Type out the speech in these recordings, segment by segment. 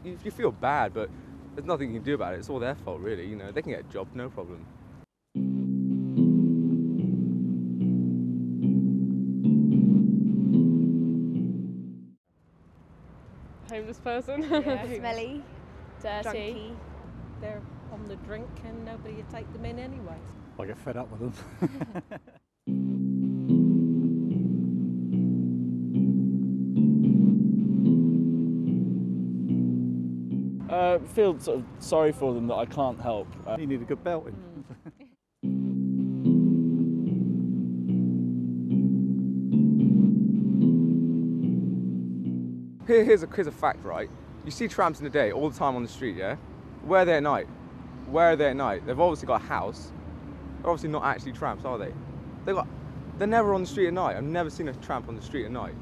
you feel bad, but there's nothing you can do about it. It's all their fault, really. You know, they can get a job, no problem. Homeless person. Yeah, smelly, dirty. drunky. They're on the drink and nobody would take them in anyway. I get fed up with them. Feel sort of sorry for them that I can't help. You need a good belting. Here's a fact, right? You see tramps in the day all the time on the street, yeah? Where are they at night? Where are they at night? They've obviously got a house. They're obviously not actually tramps, are they? They're never on the street at night. I've never seen a tramp on the street at night.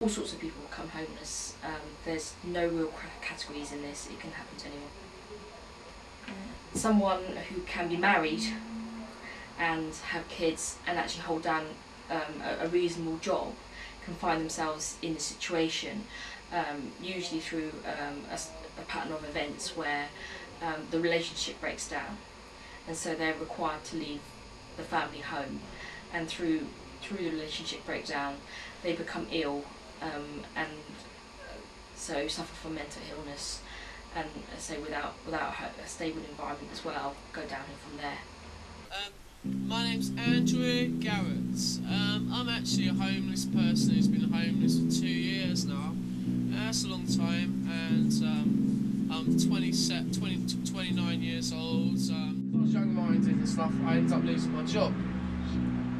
All sorts of people become homeless. There's no real categories in this. It can happen to anyone. Someone who can be married and have kids and actually hold down a reasonable job can find themselves in this situation, usually through a pattern of events where the relationship breaks down, and so they're required to leave the family home, and through the relationship breakdown they become ill, and so suffer from mental illness, and so without a stable environment as well, go downhill from there. My name's Andrew Garrett. I'm actually a homeless person who's been homeless for 2 years now. That's a long time, and I'm 29 years old. When I was young-minded and stuff, I ended up losing my job.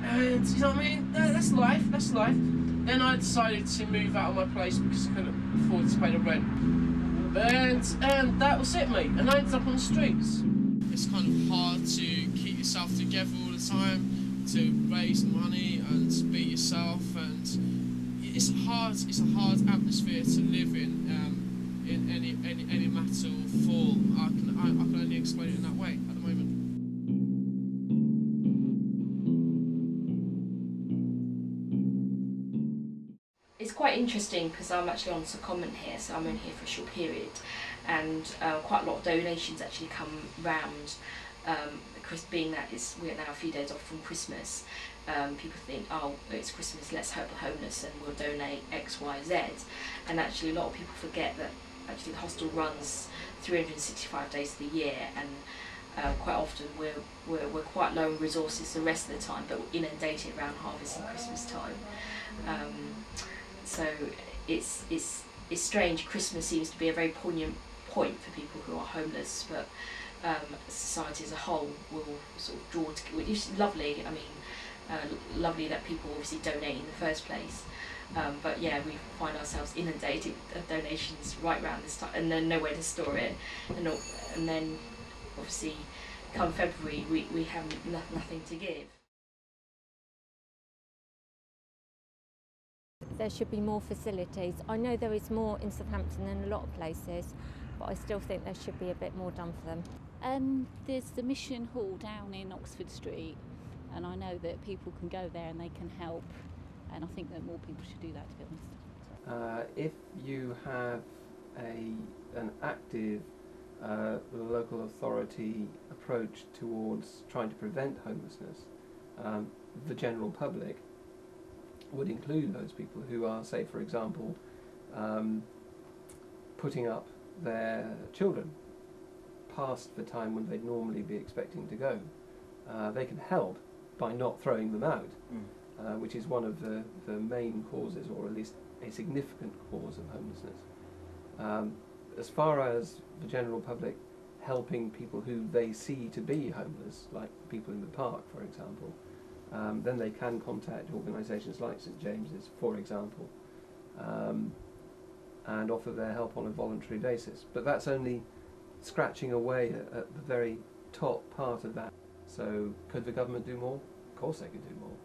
And you know what I mean? That's life, that's life. Then I decided to move out of my place because I couldn't afford to pay the rent. And that was it, mate. And I ended up on the streets. It's kind of hard to keep yourself together all the time, to raise money and be yourself, and it's a hard atmosphere to live in any matter or form. I can only explain it in that way at the moment. It's quite interesting because I'm actually on secondment here, so I'm only here for a short period, and quite a lot of donations actually come round. Being that we're now a few days off from Christmas, people think, oh, it's Christmas, let's help the homeless and we'll donate X, Y, Z. And actually a lot of people forget that actually the hostel runs 365 days of the year, and quite often we're quite low in resources the rest of the time, but we're inundated around harvest and Christmas time. So it's strange. Christmas seems to be a very poignant point for people who are homeless, but society as a whole will sort of draw together, which is lovely. I mean, lovely that people obviously donate in the first place. But yeah, we find ourselves inundated with donations right around this time, and then nowhere to store it, and then obviously come February we have nothing to give. There should be more facilities. I know there is more in Southampton than a lot of places, but I still think there should be a bit more done for them. There's the Mission Hall down in Oxford Street, and I know that people can go there and they can help, and I think that more people should do that, to be honest. If you have an active local authority approach towards trying to prevent homelessness, the general public would include those people who are, say, for example, putting up their children past the time when they'd normally be expecting to go. They can help by not throwing them out, which is one of the main causes, or at least a significant cause of homelessness. As far as the general public helping people who they see to be homeless, like people in the park, for example, then they can contact organisations like St James's, for example, and offer their help on a voluntary basis. But that's only scratching away at the very top part of that. So could the government do more? Of course they could do more.